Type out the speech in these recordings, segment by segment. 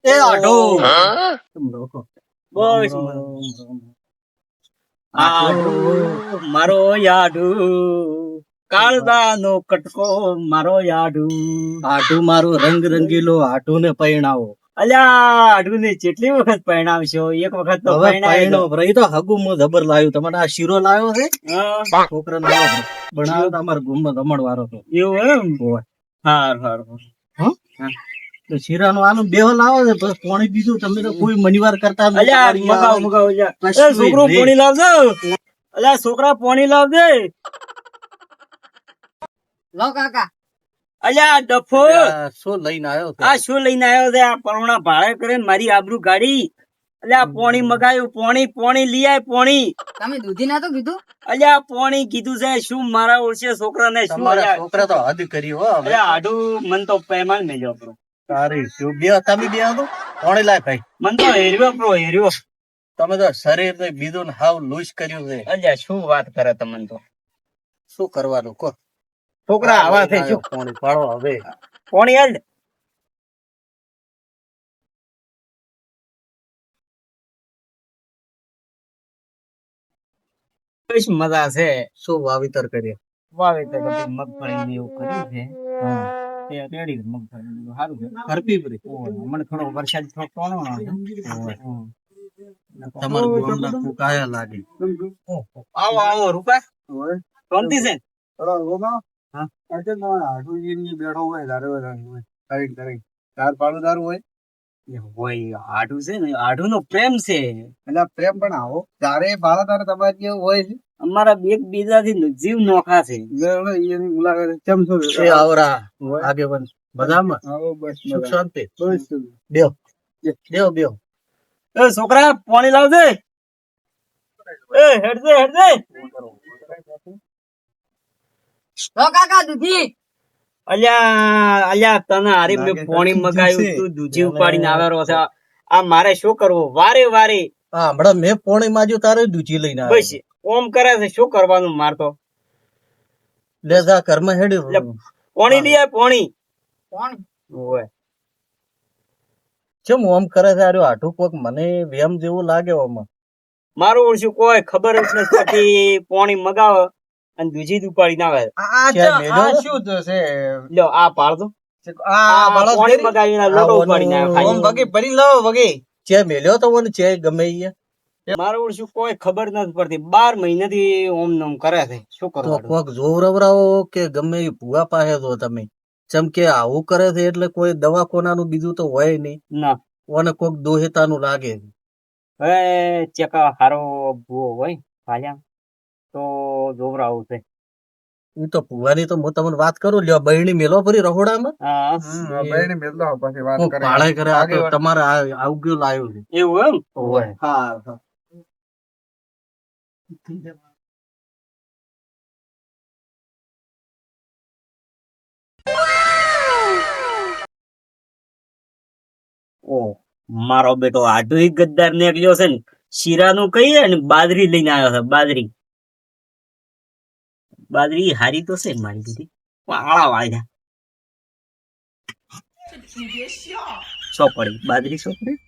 એ આટો બસ આડુ મારો યાડુ કાળદાનો કટકો મારો યાડુ આટું મારું રંગ રંગીલો આટું ને પૈણાવો. અલ્યા આડુ ને કેટલી વખત પરણાવશો? એક વખત તો હવે પરણાવી પૈણો દો. ભરાઈ તો હગું હું જબર લાવ્યું. તમારે આ શીરો લાવ્યો છે હા, છોકરા બનાવ્યો તમારા ગુમમાં જમણવારો તો. એવું એમ? હોય. હાર તો શીરાનો આનું બેહો લાવો છે બસ પાણી બીજું તમે તો કોઈ મનીવાર કરતા નથી. અલ્યા તમારી મગાવ અલ્યા કશું છોકરો નહીં. પોણી લાવજો. અલ્યા છોકરા પોણી લાવજે. લો કાકા અલ્યા ડફો આ શું લઈને આવ્યો છે? આ શું લઈને આવ્યો છે? આ પરોણા ભાડે કરીને મારી આબરૂ ગાડી. અલ્યા પોણી મગાયું, પોણી લઈ આય પોણી. તમે દૂધી ના તો કીધું અલ્યા પોણી કીધું છે શું મારા ઓળશે છોકરાને શું? તમારા અલ્યા છોકરા તો હદ કરી હો હવે. અલ્યા આડું મન તો પેમાન મેલ્યો પ્રો. તારી શું બે તમે બે હતો પાણી લાય ભાઈ. મન તો હેર્યો પ્રો હેર્યો. તમે તો શરીર ને બીજું ને હાવ લૂઝ કર્યું છે. અલ્યા શું વાત કરે તમને તો. શું કરવાનું કો? છોકરા આવા થઈ શું? પાણી પાડો હવે. પોણી હાલ. કઈ મજા છે શું વાવેતર કરીએ? વાવેતર તો ભાઈ મગફળી ને એવું કર્યું છે. તે રેડી મગફળી ને સારું છે. હરપી પરી મને થોડો વરસાદ થોડો ટોણો આવે. તમારું ગામના કોક આયા લાગે. આવો રૂપા શાંતિ છે ને? હોય આઢું છે ને, આઢું નો પ્રેમ છે. પ્રેમ પણ આવો તારે બાળા તારે તમારે કેવું હોય છે. અમારા એકબીજાથી જીવ નોખા છે. એની મુલાકાત કેમ છો? એ આવરા આગેવાન બધામાં સુખ શાંતિ. બેહો બેહો બેહો. એ છોકરા પાણી લાવજે. એ હેડજે લો કાકા દૂધી અલ્યા તને હારી મેં લાગે પાણી કશું મગાવ્યું છે. તું દૂધી ઉપાડીને આવેલો છે. આ મારે શું કરવું? વારે હા હમણાં મેં પોણી માંજ્યું તારે દૂધી લઈને આવ્યો. બસ ઓમ કરે છે. શું કરવાનું મારતો? લે જા ઘરમાં હેડી લે. પાણી લઈ આય પાણી. કોણ ઓય કેમ ઓમ કરે છે? આર્યો આઠું કોક મને વેમ જેવું લાગે ઓમાં. મારું ઓળશું કોઈ ખબર જ નથી પડતી. પાણી મગાવે અને દૂધી જ ઉપાડીને આવે. શું છે? લ્યો આ પાડતો. આ પાણી મગાવીને આ લોટો ઉપાડીને આવે ખાલી. ચે મેલ્યો તો મને ચે ગમે ઈ. મારું ઓળશું કોઈ ખબર નથી પડતી. 12 મહિનાથી ઓમ નોમ કરે છે. શું તો કરવાનું? કોક જોવરાવો કે ગમે ઈ ભૂવા પાસે તો તમે ચમ કે આવું કરે છે એટલે કોઈ દવાખાનાનું બીજું તો હોય નહીં. ના ઓને કોક દોહેતાનું લાગે. હવે ચેકા હારો ભૂવો હોય ભાલ્યા તો જોવરાવું છે. ઈ તો ભૂવાની તો હું તમને વાત કરું. લ્યો બહેણી મેલો ફરી રહોડામાં હા હું પાળે કરે. આ તો તમારે આવું ગયું લાવ્યું છે. એવું એમ? ઓય. હા ઓ મારો બેટો આડો ગદ્દાર નીકળ્યો છે ને. શીરાનું કહીએ ને બાજરી લઈને આવ્યો છે. બાજરી હારી તો છે મારી દીદી. આળા વાળ્યા સો પડી બાજરી સો પડી.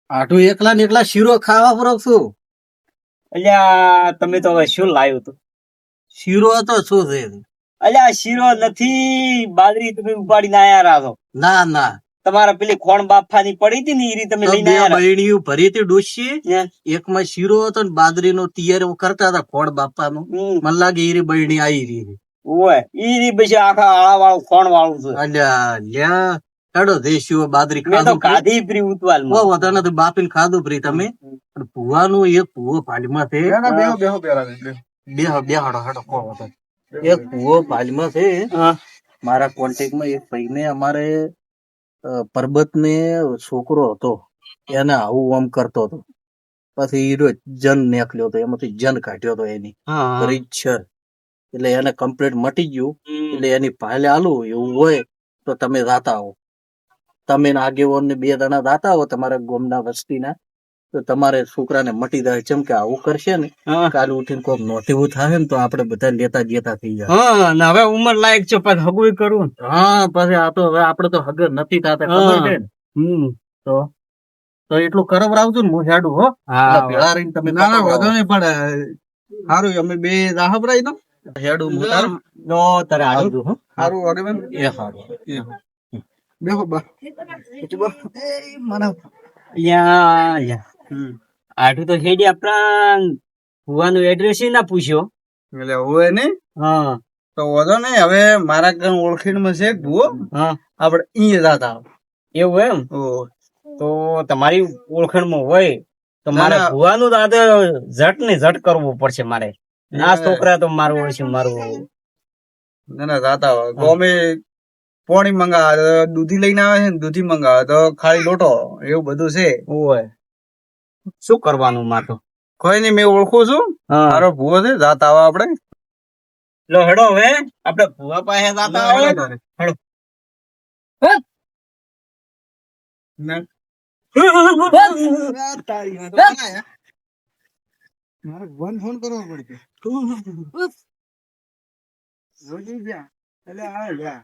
આઠું એકલા ને એકલા શીરો ખાવા ફરો છું. અલ્યા તમે તો હવે શું લાવ્યું તું? શીરો હતો શું છે? અલ્યા શીરો નથી, બાજરી તમે ઉપાડીને આયા રાતો. ના ના તમારા પેલી ખોણ બાફાની પડી હતી ને એ રીતે તમે તો લઈને બે આયા બહેણીઓ ભરી હતી ડોશી. હે? એકમાં શીરો હતો ને બાજરીનો તૈયાર કરતા હતા ખોળ બાપાનું. મને લાગે ઈ બહેણી આવી રહી. ઓય ઈ રી પછી આખા આળા વાળું ખોણ વાળું છે. અલ્યા લ્યા હેડો દેશીઓ બાજરી મેં તો ખાધું. ખાધી પ્રી ઉતવાલ ઓ વધારે તો બાપીને ખાધું પ્રી તમે. પણ ભુવાનું એક ભુવો પાલીમાં છે. બે હડો હડો કો વધારે. એક ભુવો પાલીમાં છે. મારા કોન્ટેક્ટમાં એક ભાઈને અમારે પરબત ને છોકરો હતો એને આવું આમ કરતો હતો. પછી હીરો જન નીકળ્યો હતો એમાંથી જન કાઢ્યો હતો એની રીતસર. એટલે એને કમ્પ્લીટ મટી ગયું. એટલે એની પાલે આલું એવું હોય તો તમે જાતા હો. તમે આગેવાન ને 2 જણા જાતા હો તમારા ગામના વસ્તીના તો તમારે છોકરાને મટી જાય ચમ કે આવું કરશે ને હા કાલે ઉઠીને કોક નોતેવું થાય ને તો આપણે બધા લેતા દેતા થઈ જાય. હા ને હવે ઉંમર લાયક છે પછી હગુય કરું ને. હા પછી આ તો હવે આપણે તો હગર નથી થતા ખબર હા. છે ને. હમ તો એટલું કરવરાવજો ને હું હેડું હો. હા એટલે ભેળા રહીને તમે ના ના પકડો. વાંધો નહીં પણ સારું અમે બે રાહબરાઈ તો હેડું હું તારું નો તારે હારું. આવજો હો. સારું વાગે બેન એ હારું. બેહો બા મને યા આઠું તો હેડી આપણા ભુવાનું એડ્રેસ ના પૂછ્યો. એટલે હોય નહીં હા તો વાંધો નહીં હવે મારા ઘર ઓળખીણમાં છે એક ભૂવો હા આપણે અહીંયા જતા એવું એમ ઓહ તો તમારી ઓળખાણમાં હોય તો મારે ના. ભુવાનું તો આ તો ઝટ ને ઝટ કરવું પડશે મારે. ના છોકરા તો મારું ઓળશે મારું. ના ના જાતા હોય ગમે પોણી મંગાવે તો દૂધી લઈને આવે છે ને દૂધી મંગાવે તો ખાલી લોટો એવું બધું છે ઓય શું કરવાનું મારે? કોઈ નહીં મેં ઓળખું છું હા મારો ભૂવો છે જાતા આવા આપણે લો હેડો હવે આપણે ભુવા પાસે જાતા આવે. હેડો. ના. મારે વન ફોન કરવો પડશે જોજી જા એટલે આ જા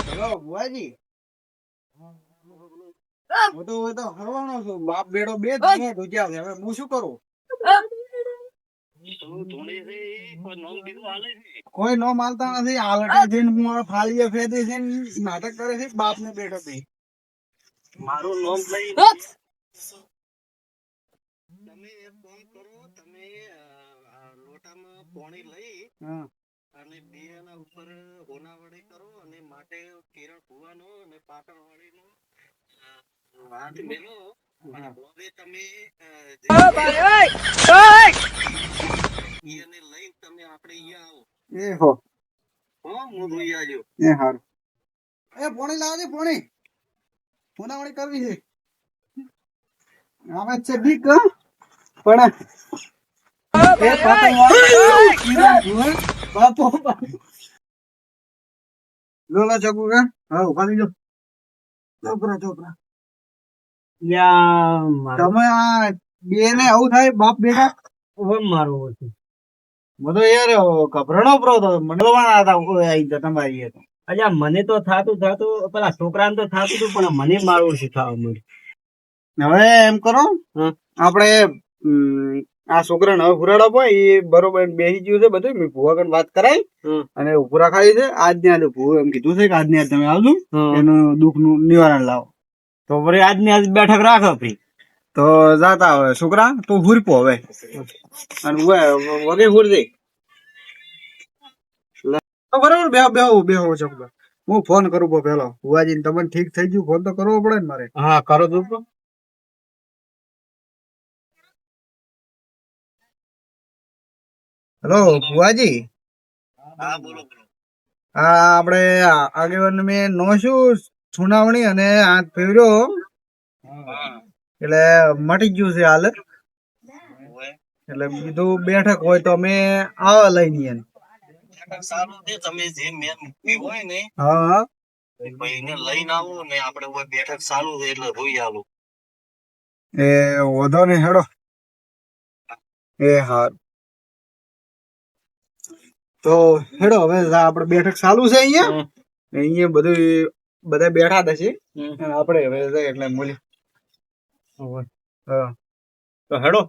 હેલો બુઆજી હું તો હરવાનો છું બાપ બેડો બે જ મિનિટ ઉજ્યા છે હવે હું શું કરું કોઈ નો માલતા નથી આલટે જઈને હું ફાલીએ ફેદે છે ને નાટક કરે છે બાપ ને બેઠો છે મારું નામ લઈ તમે એક કામ કરો તમે લોટામાં પાણી લઈ હા અને બે એના ઉપર હોનાવડી કરો અને માટે કિરણ ભુવાનો અને પાટણ વાળીનો હાથ મેલો અને બોબે તમે એને લઈ તમે આપણે અહીંયા આવો એ હો હો હું જોઈ આજો એ હારું એ પોણી લાવજે પોણી હોનાવડી કરવી છે આવે છે બીક હં? પણ એ પાટણ વાળી કિરણ ભુવા, બાપો લોલા ચકુ કે હા ઉભા થઈ જાઓ ચોપરા યા મારું તમે આ બે ને આવું થાય બાપ બેટા હવે મારું ઓળશે. બધો યાર ગભરાણો પ્રો તો મંડળવાના હતા આવી ગયા તમારી એ તો અલ્યા મને તો થાતું પેલા છોકરાને તો થાતું હતું પણ મને મારું શીખવા મળ્યું. હવે એમ કરો હમ. આપણે આ છોકરાને હવે ફુરાડો હોય એ બરોબર બેસી ગયું છે બધું મેં ભૂવા કન વાત કરાઈ હમ. અને ઉપરા ખાઈ છે આજ ને આજે ભૂવો એમ કીધું છે કે આજ ને આજ તમે આવજો એનું દુઃખ નું નિવારણ લાવો તો વળી આજની આજ બેઠક રાખો ફ્રી. તો જાતા હવે છોકરા તો હુરપો હવે અને વગે હુર દે તો બરાબર બેહો બેહો બેહો છોકરા હું ફોન કરું પેલો ભુવાજી તમને ઠીક થઈ ગયું ફોન તો કરવો પડે ને મારે હા કરો તો હેલો ભુવાજી હા બોલો બોલો આ આપણે આગેવાન મેં નો શું સુનાવણી અને હાથ ફેર્યો એટલે મટી ગયું છે હાલ હોય એટલે બીજું બેઠક હોય તો અમે આવા લઈને એને સારું છે તમે જે મેન મૂકી હોય ને હા એ ભાઈને લઈને આવો ને આપણે કોઈ બેઠક સારું છે એટલે રોઈ આલો એ વધો ને હેડો એ હાર તો હેડો હવે આપણે બેઠક ચાલુ છે અહીંયા અહીંયા બધું બધા બેઠા હતા છે અને આપણે હવે જાય એટલે બોલી હા તો હેડો.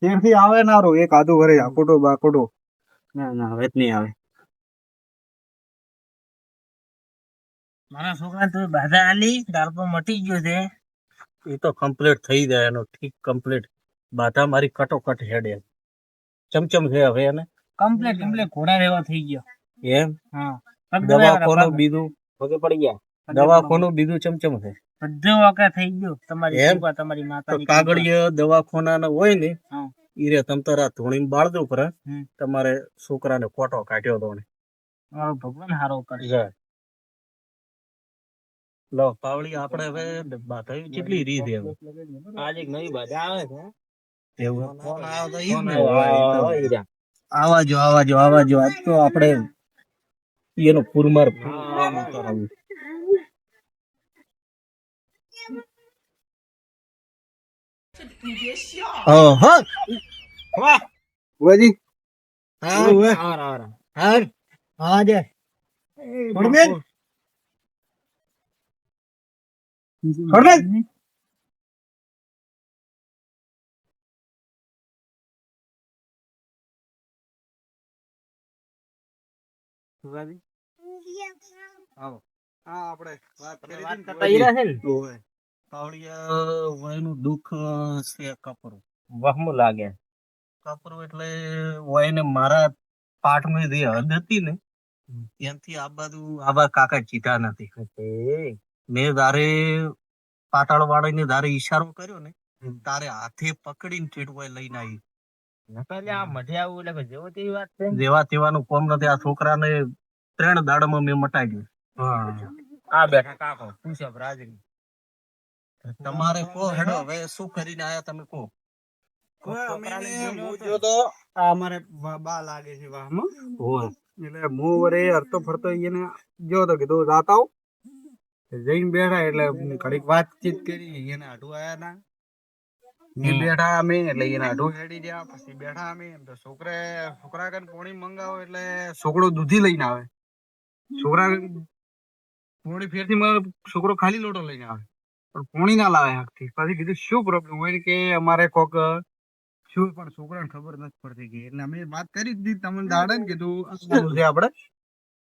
ત્યાંથી આવે નારો એક આધું ઘરે આકોટો બાકોટો ના ના હવે જ નહીં આવે. મારા છોકરા તો બાધા આલી ડાળપો મટી ગયો છે એ તો કમ્પ્લીટ થઈ જાય એનો ઠીક કમ્પ્લીટ બાધા મારી કટોકટ હેડે ચમચમ છે હવે એને કમ્પ્લેટ ઘોડા રેવા થઈ ગયો. એમ હા દવાખાનું બીજું પગે પડી ગયા. દવાખાનું બીજું ચમચમ છે બધું વાકા થઈ ગયું. તમારી એમ? કૃપા, તમારી તો માતાની કાગળિય દવાખાના હોય ને હા. ઈ રે તમ તારા ધોણી બાળ દો પર હમ. તમારે છોકરાને કોટો કાઢ્યો તો ને કૃપા. ભગવાન હારો કરે. જાય લો પાવળી આપણે હવે બાધાયું કેટલી રીત એમ આજ એક નવી બાજા આવે છે. એવું ફોન આવ્યો તો ફોન ઈ જ ને. આવ્યો, હા, ઈ રહ્યા. આવાજો આજ તો આપણે એનો પુરમાર કરાવું. હા ભુવાજી આવો. હા આપણે વાત કરી હતી ને ભુવાજી. ઓવે. પાવડિયા વયનું દુઃખ છે કપરું. વહમું લાગે. કપરું એટલે વયને મારા પાઠમાં જે હદ હતી ને ત્યાંથી આ બાજુ આવા કાકા જીતા નથી. મેં તારે પાતાળ વાળાને તારે ઈશારો કર્યો ને તારે હાથે પકડીને ઠેઠવાય લઈને આવી. જેવા તેવાનું કોમ નથી. આ છોકરાને 3 દાડામાં મેં મટાડ્યું. આ બેઠા કાકો પૂછ્યો રાજી. તમારે કો હેડો હવે શું કરીને આયા તમે કો. આ અમારે બા લાગે છે વાહમાં. એટલે હું વરે હરતો ફરતો એને જો તો કીધું જાતા આવું. જઈને બેઠા એટલે ઘડીક વાતચીત કરી એને આઢું આયા ના એ બેઠા અમે એટલે એને આઢું હેડી ગયા પછી બેઠા અમે તો છોકરા કન પોણી મંગાવો એટલે છોકરો દૂધી લઈને આવે. છોકરા પોણી ફેરથી મારો છોકરો ખાલી લોટો લઈને આવે પણ પોણી ના લાવે હાથથી. પછી કીધું શું પ્રોબ્લેમ હોય કે અમારે કોક શું પણ છોકરાને ખબર નથી પડતી ગઈ એટલે અમે વાત કરી દીધી તમને દાડે ને કીધું આપણે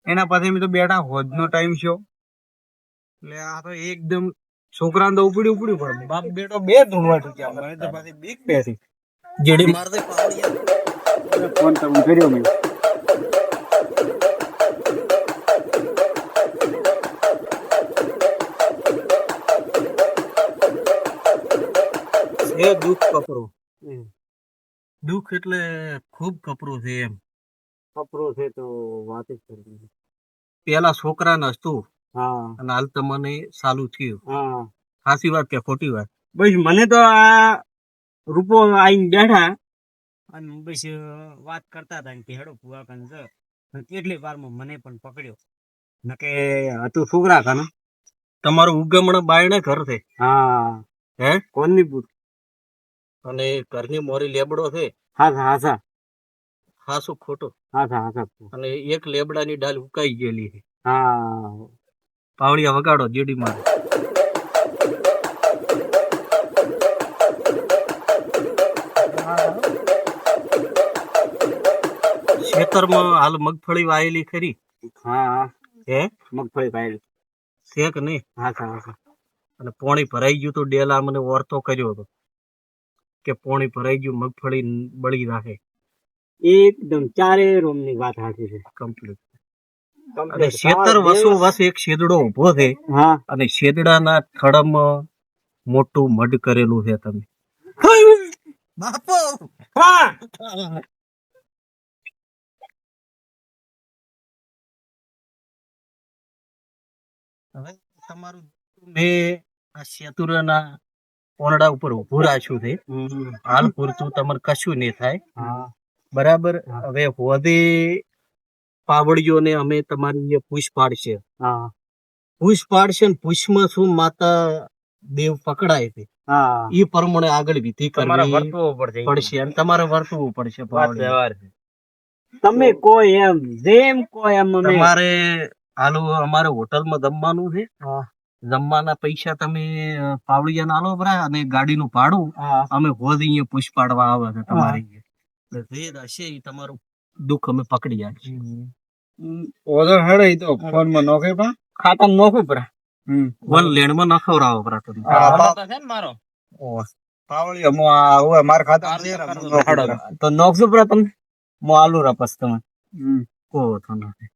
એના પછી અમે તો બેઠા હોજનો ટાઈમ છે એટલે આ તો એકદમ છોકરાને તો ઉપડ્યું પણ બાપ બેટો બે ધૂણવા ચૂક્યા. મને તો પાછી બીક પેસી જેડી મારતે પાવડિયા ફોન તમને કર્યો મેં. એ દુઃખ કપરું. દુઃખ એટલે ખૂબ કપરું છે એમ. કપરો છે તો વાત જ કરી. પેલા છોકરાને હતું હા અને હાલ તમને ચાલુ થયું. હા સાચી વાત કે ખોટી વાત? બસ મને તો આ રૂપો આઈને બેઠા અને બસ વાત કરતા હતા કે હેડો ફુવા કાન છે. કેટલી વારમાં મને પણ પકડ્યો નકે હતું છોકરા કાન. તમારું ઉગમણ બાયણે ઘર છે હા હે કોની પૂત. અને ઘરની મોરી લેબડો છે. હાસા હા શું ખોટું? હાસા અને એક લેબડાની ડાલ ઉકાઈ ગયેલી છે. હા પાવડિયા વગાડો જેડી મારે. ખેતરમાં હાલ મગફળી વાયેલી ખરી હા હે? મગફળી પાયેલી. છે કે નહીં? હાસા અને પોણી ભરાઈ ગયું તો ડેલા મને વર્તો કર્યો હતો કે પોણી ભરાઈ ગયું મગફળી બળી રાખે. એકદમ ચારે રૂમ ની વાત સાચી છે. કમ્પ્લીટ. અને ખેતર વસ એક શેદડો ઉભો છે હા અને શેદડાના થડમાં મોટું મઢ કરેલું છે. તમે બાપો હવે તમારું મેં આ સેતુરાના ઓરડા ઉપર ઉભું રાખ્યું છે. હાલ પૂરતું તમારે કશું નહીં થાય બરાબર. હવે હોદે પાવડીઓને અમે તમારી પૂછ પાડશે. પૂછ પાડશે ને પૂછમાં શું માતા દેવ પકડાય છે એ પ્રમાણે આગળ વિધિ કરવી પડશે અને તમારે વર્તવું પડશે. તમે કોઈ એમ જેમ કોઈ એમ તમારે હાલો અમારે હોટલમાં જમવાનું છે. જમવાના પૈસા તમે પાવડિયા આલો બરા અને ગાડીનું ભાડું અમે હોદ અહીંયા પૂછ પાડવા આવે છે તમારી. જે હશે એ તમારું દુઃખ અમે પકડી આપીશું. ઓધર હડે ઈ તો ફોન માં નોખે પણ ખાતા નોખું પરા. વન લેણમાં ન ખવડાવો બરા તમે. મારો પાવળી મો આ ઓય માર ખાતા તો નોખશું પરા તમે. મો આલુ રપસ તમે કહો તો નથી